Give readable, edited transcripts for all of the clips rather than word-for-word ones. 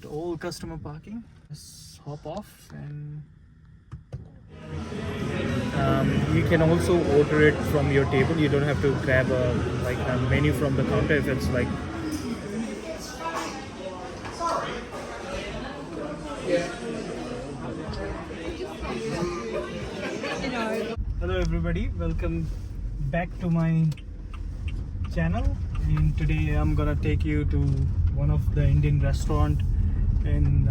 all customer parking. Just hop off and you can also order it from your table. You don't have to grab a menu from the counter if it's like. Hello everybody, welcome back to my channel, and today I'm gonna take you to one of the Indian restaurant, and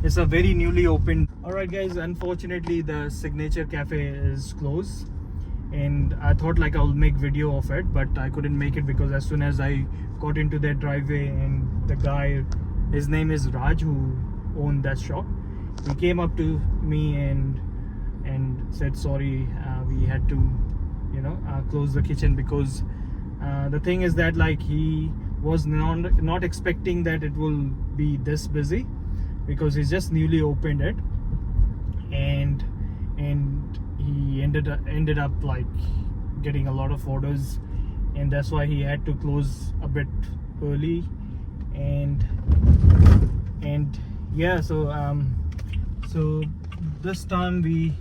it's a very newly opened. Alright guys, unfortunately the Signature Cafe is closed, and I thought like I'll make video of it, but I couldn't make it because as soon as I got into that driveway, and the guy, his name is Raj, who owned that shop, he came up to me and said sorry, we had to close the kitchen because the thing is that like he was not expecting that it will be this busy, because he's just newly opened it, and he ended up like getting a lot of orders, and that's why he had to close a bit early, and yeah, so this time we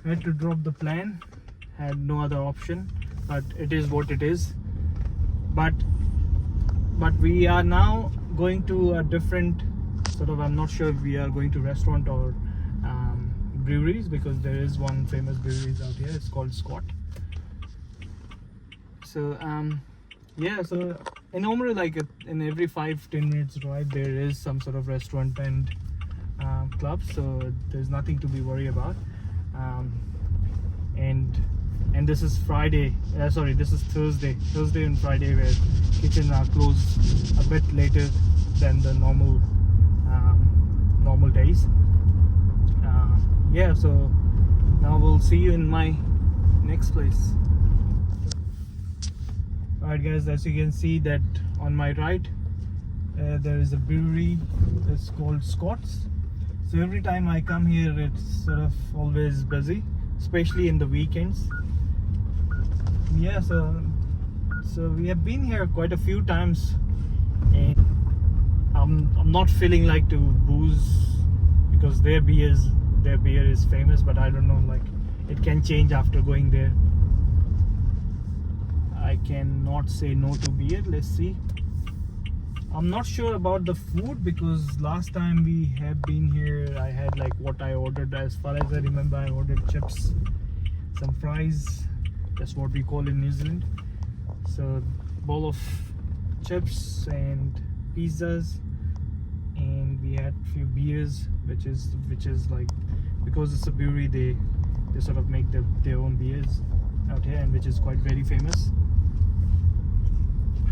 had to drop the plan, had no other option, but it is what it is. But we are now going to a different sort of, I'm not sure if we are going to restaurant or breweries, because there is one famous breweries out here, it's called Scott. So yeah, so in Oamaru, like in every 5-10 minutes drive there is some sort of restaurant and club, so there's nothing to be worried about. And this is Friday, this is Thursday and Friday, where kitchen are closed a bit later than the normal days. Yeah, so now we'll see you in my next place. Alright guys, as you can see that on my right there is a brewery, it's called Scott's. So every time I come here it's sort of always busy, especially in the weekends. Yeah, so we have been here quite a few times, and I'm not feeling like to booze because their beer is famous, but I don't know, like it can change after going there. I cannot say no to beer. Let's see. I'm not sure about the food because last time we have been here I had like what I ordered. As far as I remember, I ordered chips, some fries, that's what we call in New Zealand. So bowl of chips and pizzas, and we had few beers, which is like, because it's a brewery, they sort of make their own beers out here, and which is quite very famous.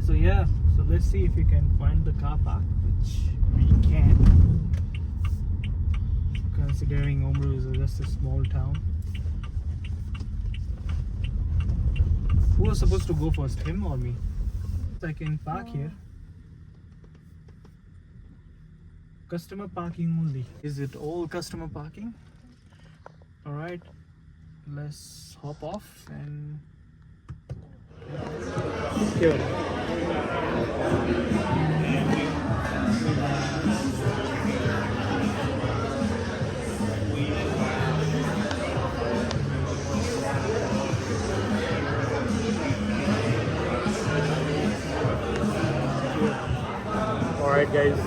So yeah, so let's see if we can find the car park, which we can, considering Oamaru is just a small town. Who was supposed to go first, him or me? I can park here. Customer parking only. Is it all customer parking? Alright, let's hop off and here. Alright guys,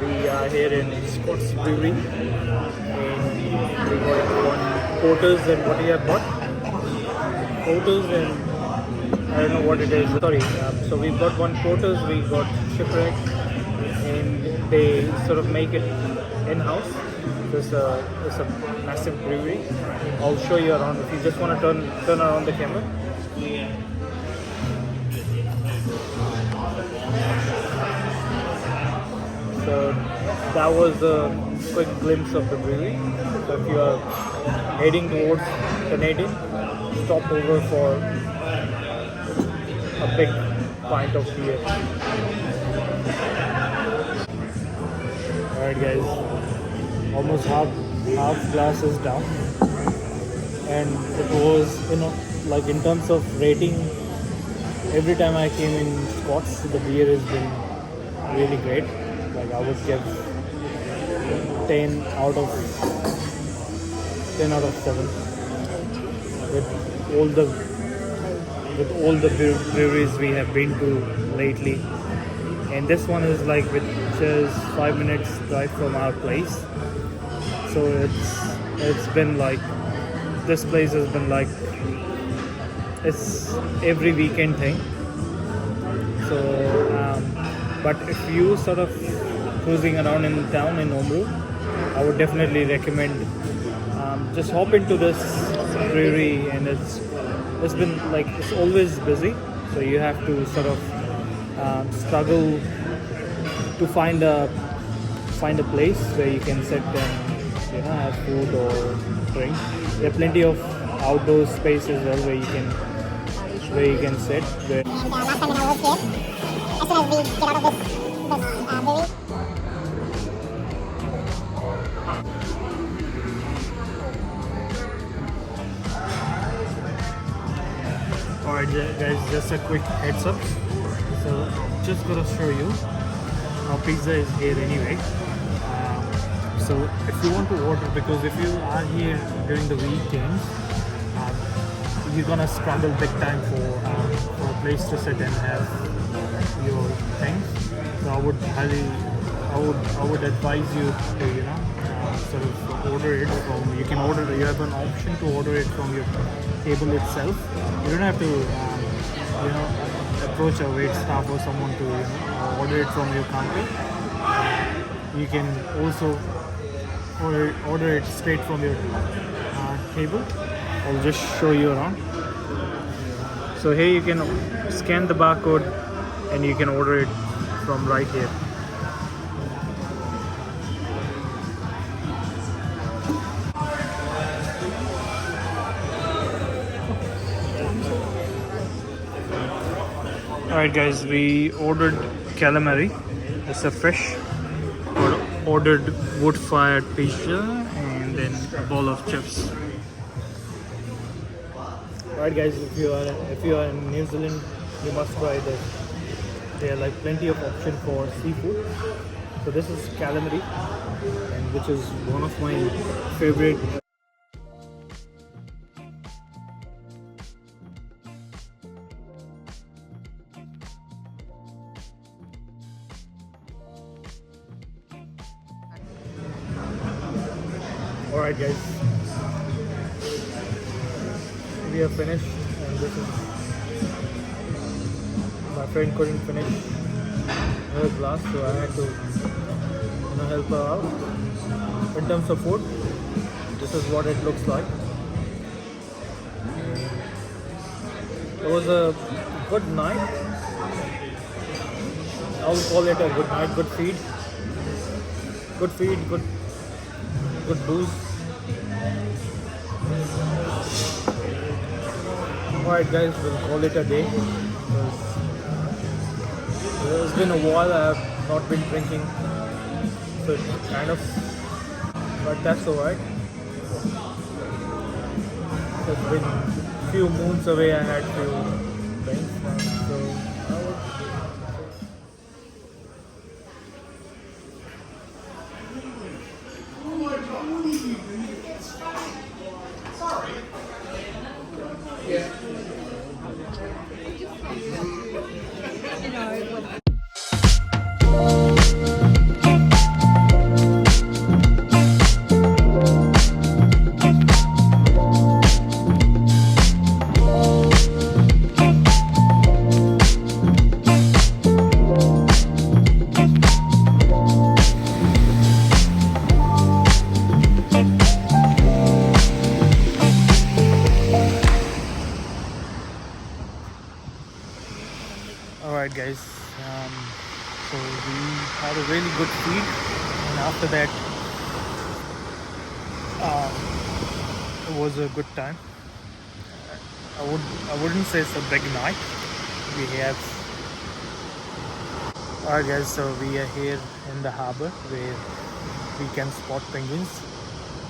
we are here in Scott's Brewery, and we got one porters, and what we have bought? Porters and I don't know what it is, sorry. So we've got one porters, we got shipwreck, and they sort of make it in-house. It's a massive brewery. I'll show you around if you just want to turn around the camera. So that was a quick glimpse of the brewery. So if you are heading towards Canadian, stop over for a big pint of beer. Alright guys, almost half glass is down, and it was, like in terms of rating, every time I came in Scott's, the beer has been really great. Like I would give 10 out of 10 out of 7 with all the breweries we have been to lately. And this one is like which is 5 minutes drive from our place. So it's been like this place has been like it's every weekend thing. So but if you sort of cruising around in town in Oamaru, I would definitely recommend just hop into this brewery. And it's been like it's always busy, so you have to sort of struggle to find a place where you can sit and have food or drink. There are plenty of outdoor space as well where you can sit. And last time when I was here, as soon as we get out of this brewery. Alright guys, just a quick heads up. So just gonna show you how pizza is here anyway. So if you want to order, because if you are here during the weekends, you're gonna struggle big time for a place to sit and have your things. So I would advise you to sort of order it from. You can order. You have an option to order it from your table itself. You don't have to approach a wait staff or someone to order it from your counter. You can also order it straight from your table. I'll just show you around. So here you can scan the barcode and you can order it from right here. Alright guys, we ordered calamari. It's a fish. Ordered wood-fired pizza and then a bowl of chips. Alright guys, if you are in New Zealand, you must try this. There are like plenty of options for seafood. So this is calamari, and which is one of my favorite. Alright guys, we are finished, and this is my friend couldn't finish her glass, so I had to help her out. In terms of food, this is what it looks like. It was a good night. I would call it a good night, good feed, good booze. Alright guys, we'll call it a day. It's been a while I have not been drinking, so kind of, but that's alright. It's been a few moons away I had few drinks, so I would. Alright guys, so we had a really good feed, and after that it was a good time. I wouldn't say it's a big night. We have alright guys, so we are here in the harbor where we can spot penguins.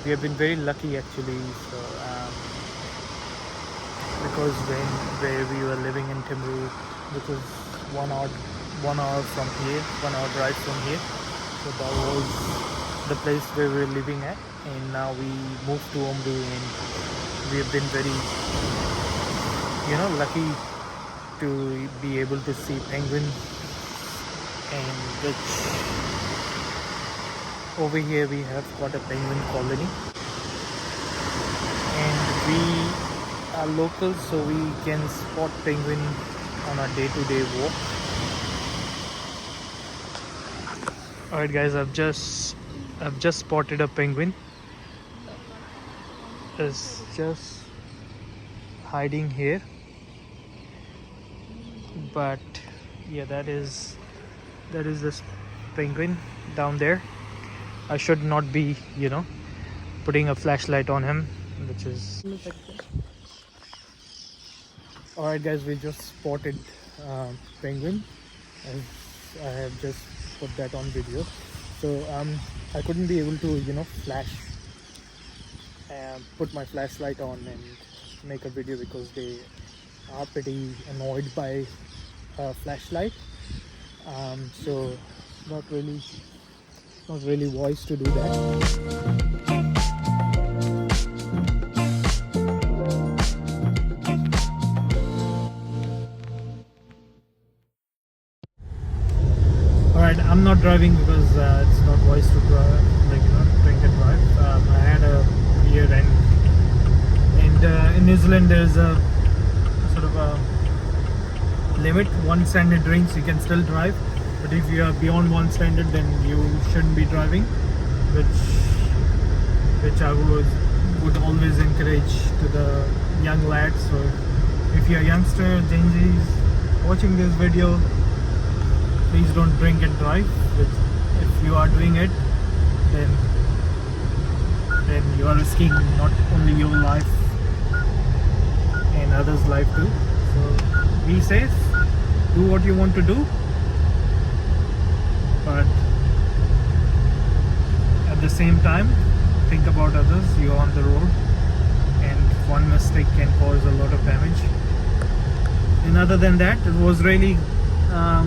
We have been very lucky actually, so because where we were living in Timaru, which was 1 hour from here, 1 hour drive from here, So that was the place where we were living at, and now we moved to Oamaru, and we have been very, lucky to be able to see penguins. And which over here we have got a penguin colony, and we are locals, so we can spot penguin on a day-to-day walk. Alright guys, I've just spotted a penguin. It's just hiding here, but yeah, that is this penguin down there. I should not be putting a flashlight on him, which is alright guys, we just spotted penguin. I have just put that on video, so I couldn't be able to flash and put my flashlight on and make a video because they are pretty annoyed by flashlight. So not really wise to do that. Alright, I'm not driving because it's not wise to drive, drink and drive. I had a beer, and in New Zealand there's a sort of a limit. 1 standard drinks you can still drive, but if you are beyond 1 standard, then you shouldn't be driving, which I would always encourage to the young lads. So if you're a youngster, Gen Zs watching this video, please don't drink and drive. If you are doing it, then you are risking not only your life and others' life too. So be safe, do what you want to do, but at the same time think about others. You're on the road, and one mistake can cause a lot of damage. And other than that, it was really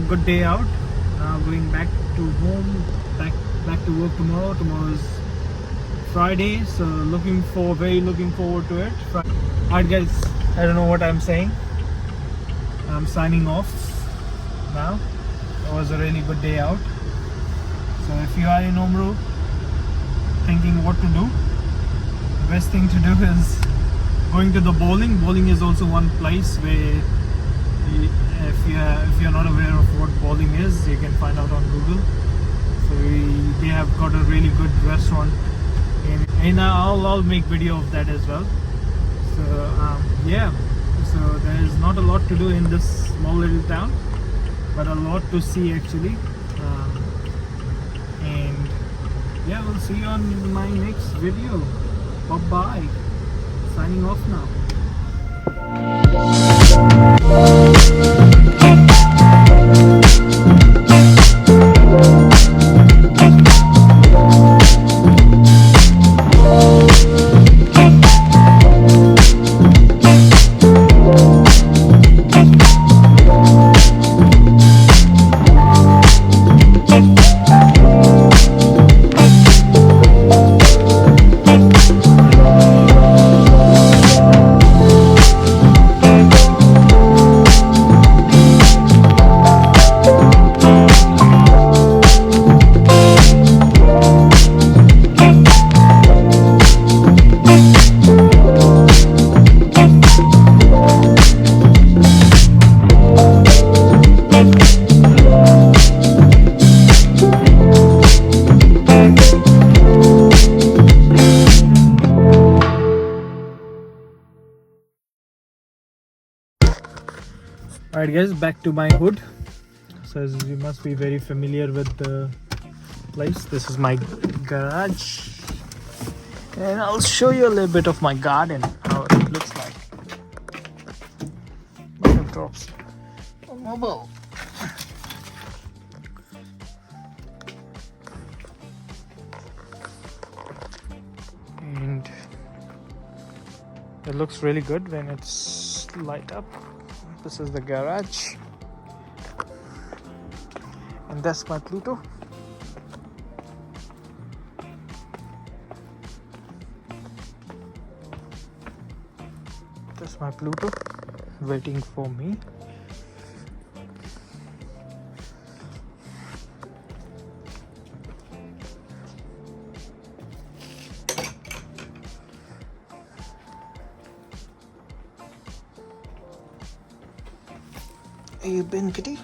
good day out. Going back to home, back to work tomorrow. Tomorrow is Friday, so very looking forward to it. Alright guys, I don't know what I'm saying. I'm signing off now. It was a really good day out. So if you are in Oamaru thinking what to do, the best thing to do is going to the bowling. Bowling is also one place where if you're not aware of what bowling is, you can find out on Google. So they have got a really good restaurant, and I'll make video of that as well. So yeah, so there is not a lot to do in this small little town, but a lot to see actually. And yeah, we'll see you on my next video. Bye bye, signing off now. Alright guys, back to my hood. So as you must be very familiar with the place. This is my garage, and I'll show you a little bit of my garden, how it looks like. It drops on mobile. And it looks really good when it's light up. This is the garage, and that's my Pluto. That's my Pluto waiting for me. Are you been, kitty?